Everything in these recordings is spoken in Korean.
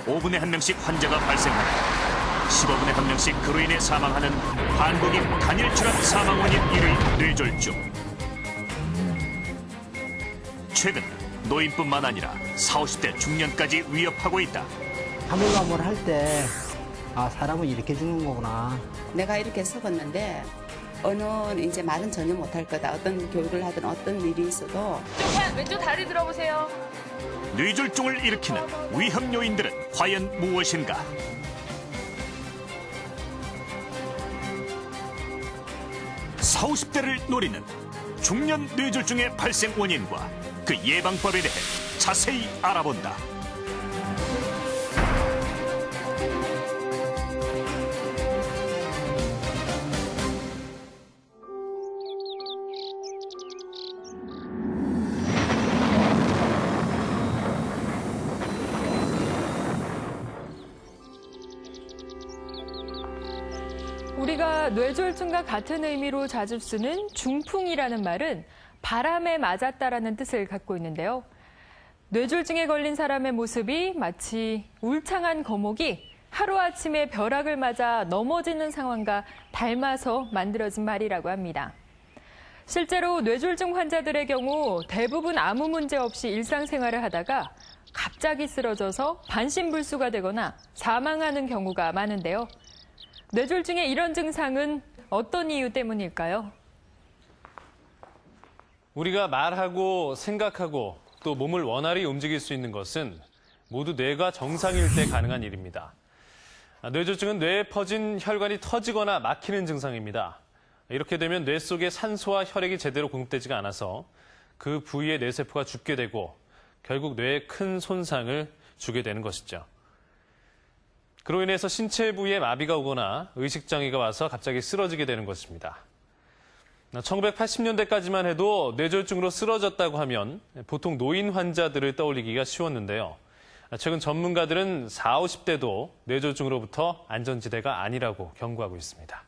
5분에 1명씩 환자가 발생하다 15분에 1명씩 그로 인해 사망하는 한국인 간일출환 사망 원인 1위 뇌졸중. 최근 노인뿐만 아니라 40, 50대 중년까지 위협하고 있다. 가물가물 할 때 사람은 이렇게 죽는 거구나. 내가 이렇게 썩었는데 어느 이제 말은 전혀 못할 거다. 어떤 교육을 하든 어떤 일이 있어도. 왼쪽 다리 들어보세요. 뇌졸중을 일으키는 위험 요인들은 과연 무엇인가? 사오십 대를 노리는 중년 뇌졸중의 발생 원인과 그 예방법에 대해 자세히 알아본다. 우리가 뇌졸중과 같은 의미로 자주 쓰는 중풍이라는 말은 바람에 맞았다라는 뜻을 갖고 있는데요. 뇌졸중에 걸린 사람의 모습이 마치 울창한 거목이 하루아침에 벼락을 맞아 넘어지는 상황과 닮아서 만들어진 말이라고 합니다. 실제로 뇌졸중 환자들의 경우 대부분 아무 문제 없이 일상생활을 하다가 갑자기 쓰러져서 반신불수가 되거나 사망하는 경우가 많은데요. 뇌졸중의 이런 증상은 어떤 이유 때문일까요? 우리가 말하고 생각하고 또 몸을 원활히 움직일 수 있는 것은 모두 뇌가 정상일 때 가능한 일입니다. 뇌졸중은 뇌에 퍼진 혈관이 터지거나 막히는 증상입니다. 이렇게 되면 뇌 속에 산소와 혈액이 제대로 공급되지가 않아서 그 부위의 뇌세포가 죽게 되고 결국 뇌에 큰 손상을 주게 되는 것이죠. 그로 인해서 신체 부위에 마비가 오거나 의식장애가 와서 갑자기 쓰러지게 되는 것입니다. 1980년대까지만 해도 뇌졸중으로 쓰러졌다고 하면 보통 노인 환자들을 떠올리기가 쉬웠는데요. 최근 전문가들은 40, 50대도 뇌졸중으로부터 안전지대가 아니라고 경고하고 있습니다.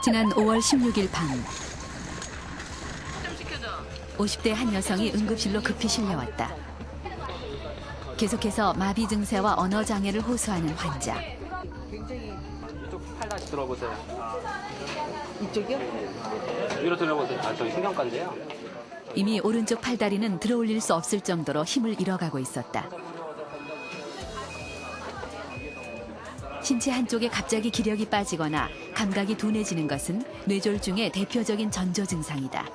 지난 5월 16일 밤 50대 한 여성이 응급실로 급히 실려왔다. 계속해서 마비 증세와 언어 장애를 호소하는 환자. 이쪽 팔 다시 들어보세요. 이쪽이요? 위로 들어보세요. 저기 신경관인데요. 이미 오른쪽 팔다리는 들어올릴 수 없을 정도로 힘을 잃어가고 있었다. 신체 한쪽에 갑자기 기력이 빠지거나 감각이 둔해지는 것은 뇌졸중의 대표적인 전조 증상이다.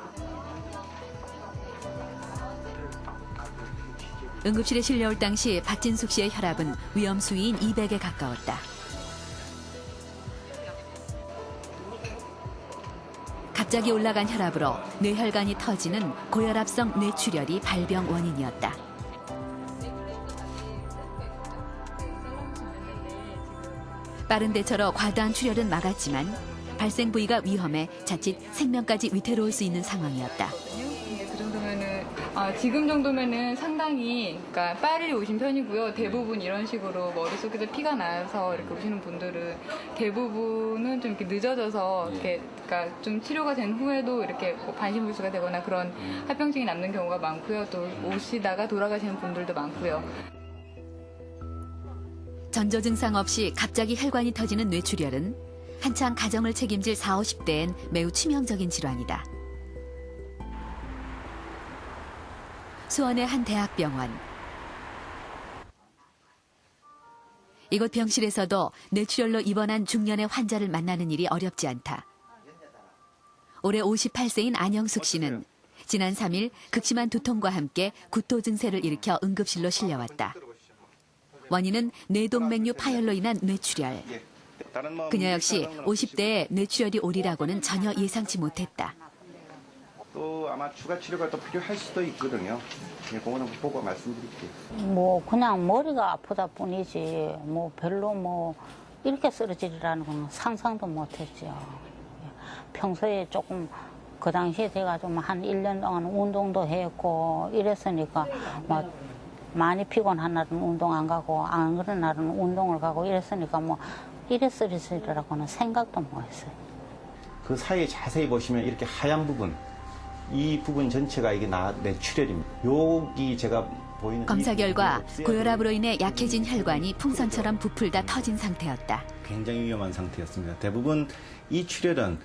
응급실에 실려올 당시 박진숙 씨의 혈압은 위험 수위인 200에 가까웠다. 갑자기 올라간 혈압으로 뇌혈관이 터지는 고혈압성 뇌출혈이 발병 원인이었다. 빠른 대처로 과다한 출혈은 막았지만 발생 부위가 위험해 자칫 생명까지 위태로울 수 있는 상황이었다. 지금 정도면은 상당히 그러니까 빨리 오신 편이고요. 대부분 이런 식으로 머릿속에서 피가 나서 이렇게 오시는 분들은 대부분은 좀 이렇게 늦어져서 이렇게 그러니까 좀 치료가 된 후에도 이렇게 반신불수가 되거나 그런 합병증이 남는 경우가 많고요. 또 오시다가 돌아가시는 분들도 많고요. 전조 증상 없이 갑자기 혈관이 터지는 뇌출혈은 한창 가정을 책임질 40, 50대엔 매우 치명적인 질환이다. 수원의 한 대학병원. 이곳 병실에서도 뇌출혈로 입원한 중년의 환자를 만나는 일이 어렵지 않다. 올해 58세인 안영숙 씨는 지난 3일 극심한 두통과 함께 구토 증세를 일으켜 응급실로 실려왔다. 원인은 뇌동맥류 파열로 인한 뇌출혈. 그녀 역시 50대에 뇌출혈이 오리라고는 전혀 예상치 못했다. 또 아마 추가 치료가 또 필요할 수도 있거든요. 그거는 보고 말씀드릴게요. 뭐 그냥 머리가 아프다 뿐이지 뭐 별로 뭐 이렇게 쓰러지리라는 건 상상도 못했죠. 평소에 조금 그 당시에 제가 좀 한 1년 동안 운동도 했고 이랬으니까 뭐 많이 피곤한 날은 운동 안 가고 안 그런 날은 운동을 가고 이랬으니까 뭐 이래 쓰러지리라고는 생각도 못 했어요. 그 사이에 자세히 보시면 이렇게 하얀 부분 이 부분 전체가 이게 뇌출혈입니다. 여기 제가 보이는 검사 결과 고혈압으로 인해 약해진 혈관이 풍선처럼 부풀다 터진 상태였다. 굉장히 위험한 상태였습니다. 대부분 이 출혈은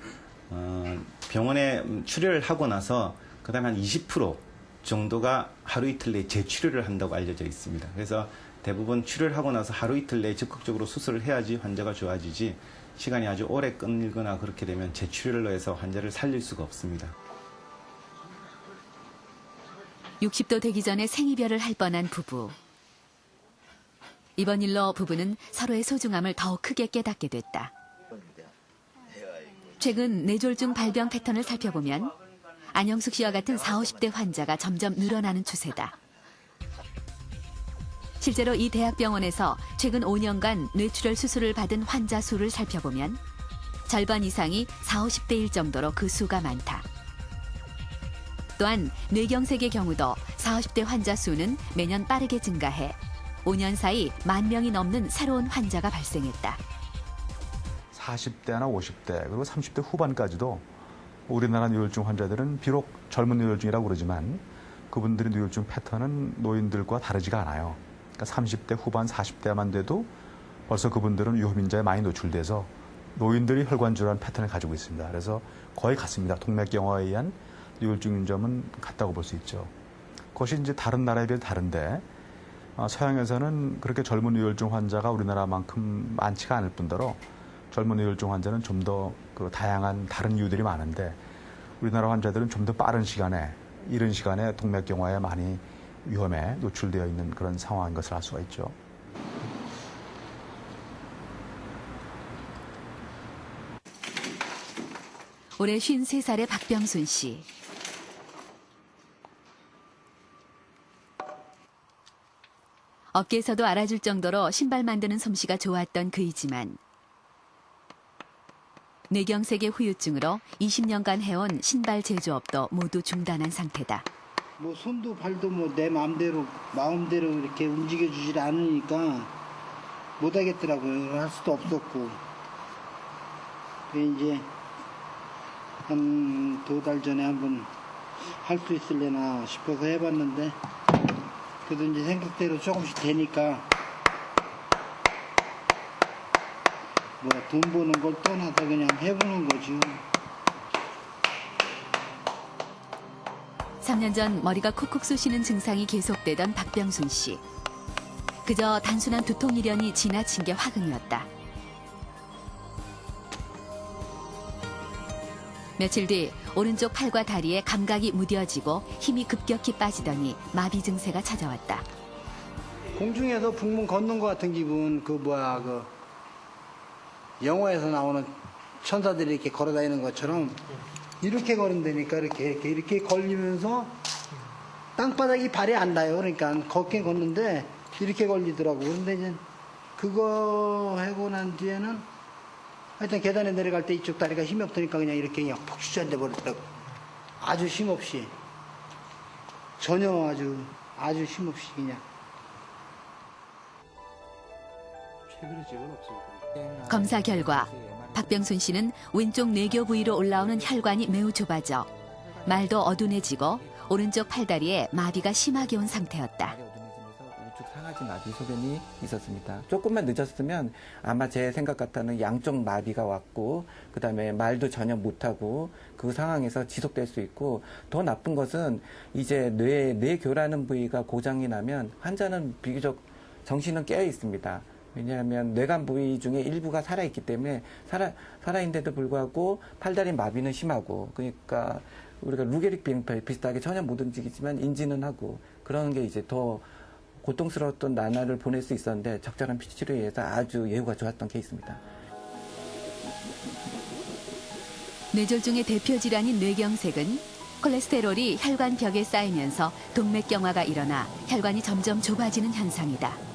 병원에 출혈을 하고 나서 그다음에 한 20% 정도가 하루 이틀 내에 재출혈을 한다고 알려져 있습니다. 그래서 대부분 출혈하고 나서 하루 이틀 내에 적극적으로 수술을 해야지 환자가 좋아지지 시간이 아주 오래 끌거나 그렇게 되면 재출혈로 해서 환자를 살릴 수가 없습니다. 60도 되기 전에 생이별을 할 뻔한 부부. 이번 일로 부부는 서로의 소중함을 더욱 크게 깨닫게 됐다. 최근 뇌졸중 발병 패턴을 살펴보면 안영숙 씨와 같은 40, 50대 환자가 점점 늘어나는 추세다. 실제로 이 대학병원에서 최근 5년간 뇌출혈 수술을 받은 환자 수를 살펴보면 절반 이상이 40, 50대일 정도로 그 수가 많다. 또한 뇌경색의 경우도 40, 50대 환자 수는 매년 빠르게 증가해 5년 사이 10,000명이 넘는 새로운 환자가 발생했다. 40대나 50대 그리고 30대 후반까지도 우리나라 뇌졸중 환자들은 비록 젊은 뇌졸중이라고 그러지만 그분들의 뇌졸중 패턴은 노인들과 다르지가 않아요. 그러니까 30대 후반 40대만 돼도 벌써 그분들은 위험인자에 많이 노출돼서 노인들이 혈관질환 패턴을 가지고 있습니다. 그래서 거의 같습니다. 동맥경화에 의한 뇌졸중 유점은 같다고 볼 수 있죠. 그것이 이제 다른 나라에 비해 다른데 서양에서는 그렇게 젊은 뇌졸중 환자가 우리나라만큼 많지가 않을 뿐더러 젊은 뇌졸중 환자는 좀 더 그 다양한 다른 이유들이 많은데 우리나라 환자들은 좀 더 빠른 시간에 이른 시간에 동맥경화에 많이 위험에 노출되어 있는 그런 상황인 것을 알 수가 있죠. 올해 53살의 박병순 씨. 업계에서도 알아줄 정도로 신발 만드는 솜씨가 좋았던 그이지만 뇌경색의 후유증으로 20년간 해온 신발 제조업도 모두 중단한 상태다. 뭐 손도 발도 뭐 내 마음대로 이렇게 움직여주질 않으니까 못하겠더라고요. 할 수도 없었고. 이제 한 2달 전에 한번 할 수 있을래나 싶어서 해봤는데 그래도 이제 생각대로 조금씩 되니까 뭐 돈 버는 걸 떠나서 그냥 해보는 거죠. 3년 전 머리가 콕콕 쑤시는 증상이 계속되던 박병순 씨. 그저 단순한 두통 이련이 지나친 게 화근이었다. 며칠 뒤 오른쪽 팔과 다리에 감각이 무뎌지고 힘이 급격히 빠지더니 마비 증세가 찾아왔다. 공중에서 북문 걷는 것 같은 기분, 영화에서 나오는 천사들이 이렇게 걸어다니는 것처럼 이렇게 걸은다니까 이렇게 걸리면서 땅바닥이 발이 안 닿아요. 그러니까 걷긴 걷는데 이렇게 걸리더라고. 그런데 이제 그거 하고 난 뒤에는 하여튼 계단에 내려갈 때 이쪽 다리가 힘이 없으니까 그냥 이렇게 그냥 푹 주저앉아 버리더라고. 아주 힘없이. 전혀 아주 힘없이 그냥. 검사 결과 박병순 씨는 왼쪽 뇌교 부위로 올라오는 혈관이 매우 좁아져 말도 어둔해지고 오른쪽 팔다리에 마비가 심하게 온 상태였다. 우측 상하지 마비 소변이 있었습니다. 조금만 늦었으면 아마 제 생각 같아는 양쪽 마비가 왔고 그다음에 말도 전혀 못하고 그 상황에서 지속될 수 있고 더 나쁜 것은 이제 뇌교라는 부위가 고장이 나면 환자는 비교적 정신은 깨어 있습니다. 왜냐하면 뇌간 부위 중에 일부가 살아있기 때문에 살아있는데도 불구하고 팔다리 마비는 심하고 그러니까 우리가 루게릭 비행팔 비슷하게 전혀 못 움직이지만 인지는 하고 그런 게 이제 더 고통스러웠던 나날을 보낼 수 있었는데 적절한 치료에 의해서 아주 예후가 좋았던 케이스입니다. 뇌졸중의 대표 질환인 뇌경색은 콜레스테롤이 혈관 벽에 쌓이면서 동맥경화가 일어나 혈관이 점점 좁아지는 현상이다.